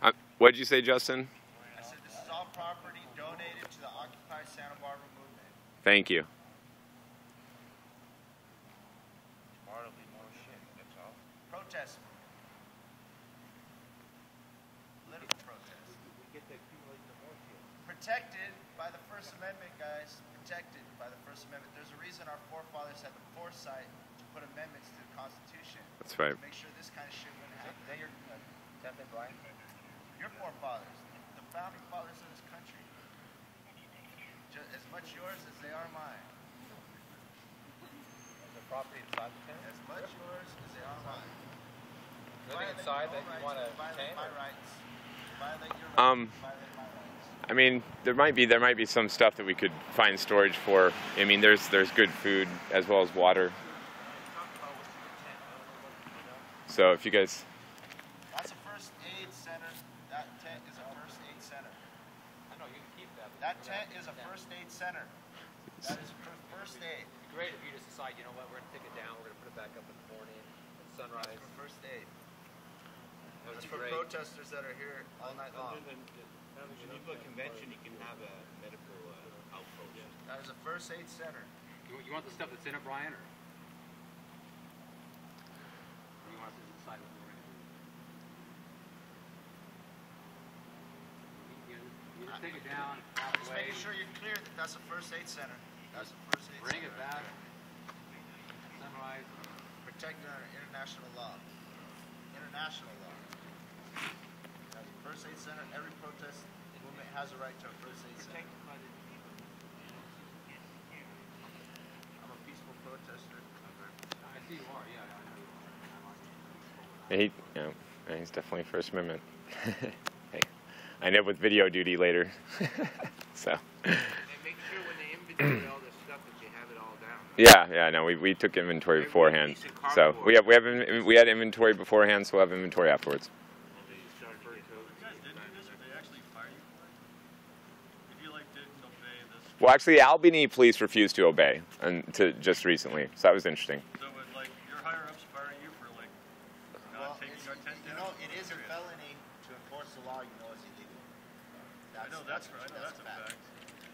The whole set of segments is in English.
What did you say, Justin? I said this is all property donated to the Occupy Santa Barbara movement. Thank you. Morally, more shit, that's all. Protest. Political protest. We get to accumulate the more shit. Protected by the First Amendment, guys. Protected by the First Amendment. There's a reason our forefathers had the foresight to put amendments to the Constitution. That's right. To make sure this kind of shit wouldn't happen. Is that your deaf and blind? Your forefathers, the founding fathers of this country. Just as much yours as they are mine. The property inside the tent? As much yours as they are mine. Living inside that you want to violate my rights. Violate your Um, rights. Violate my rights. I mean, there might be some stuff that we could find storage for. I mean, there's good food as well as water. So if you guys. That's a first aid center. That tent is a first aid center. I know, you can keep that. That tent is a first aid center. That is for first aid. It'd be great if you just decide, you know what, we're going to take it down, we're going to put it back up in the morning, at sunrise. That's for first aid. That would That's be for great. protesters that are here all night long. When you do a convention, you can have a medical outpost. That is a first aid center. You want the stuff that's in it, Brian, or you want us to decide what we're going to do? You just take it down, walk Just away, making sure you're clear that that's a first aid center. That's a first aid bring center. it back, sunrise. Protected under international law. International law. That's a first aid center. Every protest movement has a right to a first aid center. I'm a peaceful protester. I see you are, yeah, I know you are. He's definitely First Amendment. Hey, I end up with video duty later. So. And make sure when they inventory all this stuff that you have it all down. Yeah, no, we took inventory beforehand. So we had inventory beforehand, so we'll have inventory afterwards. Well, actually, Albany police refused to obey, just recently. So that was interesting. So would your higher ups fire you for not taking our tent down? You know, it is a felony to enforce the law. You know it's illegal. I know that's right. I know that's a fact.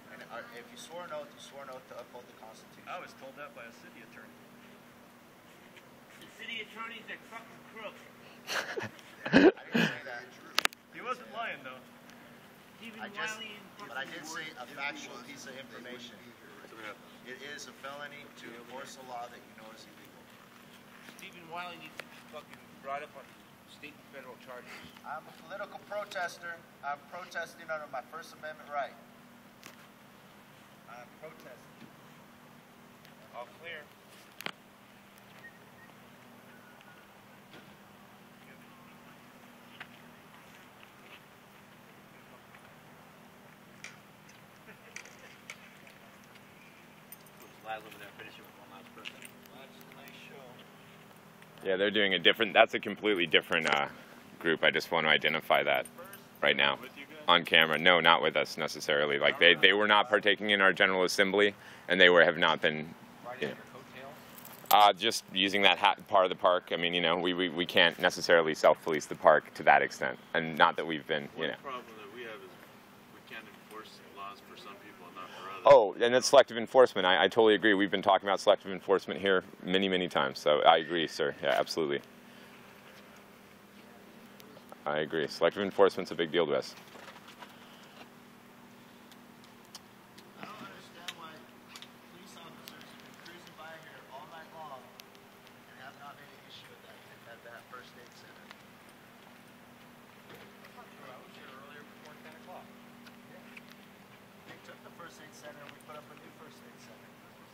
And if you swore an oath, you swore an oath to uphold the Constitution. I was told that by a city attorney. The city attorney's a fucking crook. I didn't say that. He wasn't lying though. But I did say a factual piece of information. It is a felony to enforce a law that you know is illegal. Stephen Wiley needs to be fucking brought up on state and federal charges. I'm a political protester. I'm protesting under my First Amendment right. I'm protesting. All clear. Over there, finish it with one last person. That's a nice show. Yeah, they're doing a different. That's a completely different group. I just want to identify that right now on camera. No, not with us necessarily. Like they were not partaking in our General Assembly, and they have not been. You know, just using that part of the park. I mean, you know, we can't necessarily self-police the park to that extent, and not that we've been. You know. One problem that we have is we can't enforce laws for some people and not for others. Oh, and that's selective enforcement. I totally agree. We've been talking about selective enforcement here many times. So I agree, sir. Yeah, absolutely. I agree. Selective enforcement's a big deal to us. I don't understand why police officers have been cruising by here all night long and have not made an issue with that first aid center. I was here earlier before 10 o'clock. They took the first aid center and we put up a new first aid center.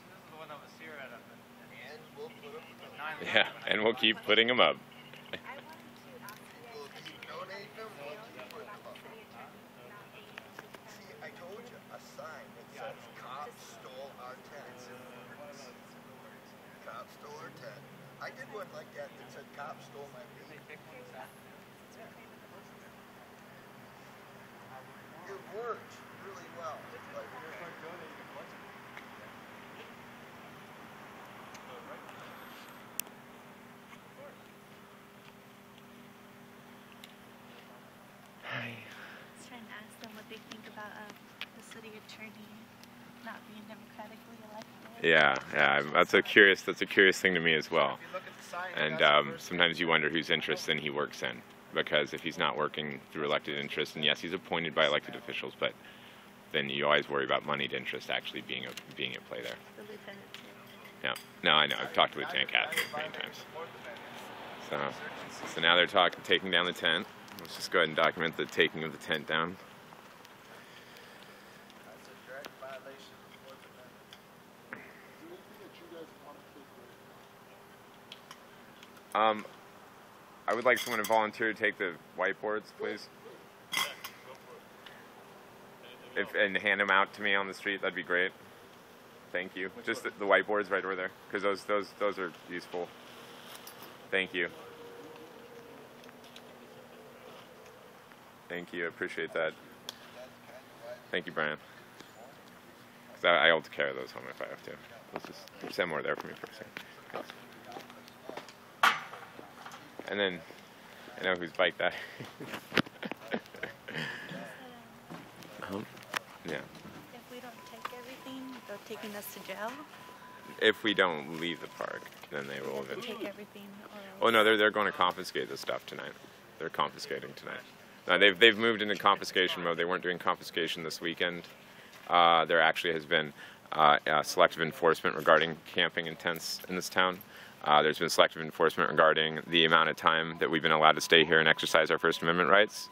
This is the one that was here at the And we'll put up a 9 Yeah, and we'll keep putting them up. We'll keep donating them, we'll keep putting them up. See, I told you, a sign that says cops stole our tents. Cops stole our tent. I did one like that that said cops stole my meat. It worked really well. Like, the city attorney not being democratically elected. Yeah, that's a curious thing to me as well. If you look at the sign, And that's the first sometimes you wonder whose interests then he works in, because if he's not working through elected interests, and yes, he's appointed by elected officials, but then you always worry about moneyed interest actually being at play there. The lieutenant too. Yeah, no, I know. I've talked to Lieutenant Catherine many times. So now they're taking down the tent. Let's just go ahead and document the taking of the tent down. That's a direct violation of the Fourth Amendment. I would like someone to volunteer to take the whiteboards, please. And hand them out to me on the street, that'd be great. Thank you. Just the whiteboards right over there, because those are useful. Thank you. Thank you. I appreciate that. Thank you, Brian. Because I'll carry those home if I have to. Let's just send more there for me for a second. And then I know whose bike that is. Yeah. If we don't take everything, they're taking us to jail. If we don't leave the park, then they We will have to eventually. take everything. Oh no, they're going to confiscate the stuff tonight. They're confiscating tonight. No, they've moved into confiscation mode. They weren't doing confiscation this weekend. There actually has been selective enforcement regarding camping in tents in this town. There's been selective enforcement regarding the amount of time that we've been allowed to stay here and exercise our First Amendment rights.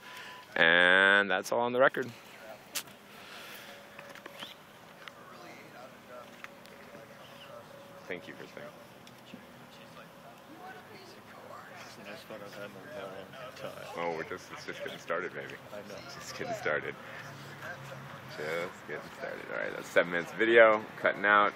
And that's all on the record. Thank you for saying. Oh, it's just getting started, maybe. Just getting started. Just getting started. All right, that's 7 minutes video. Cutting out.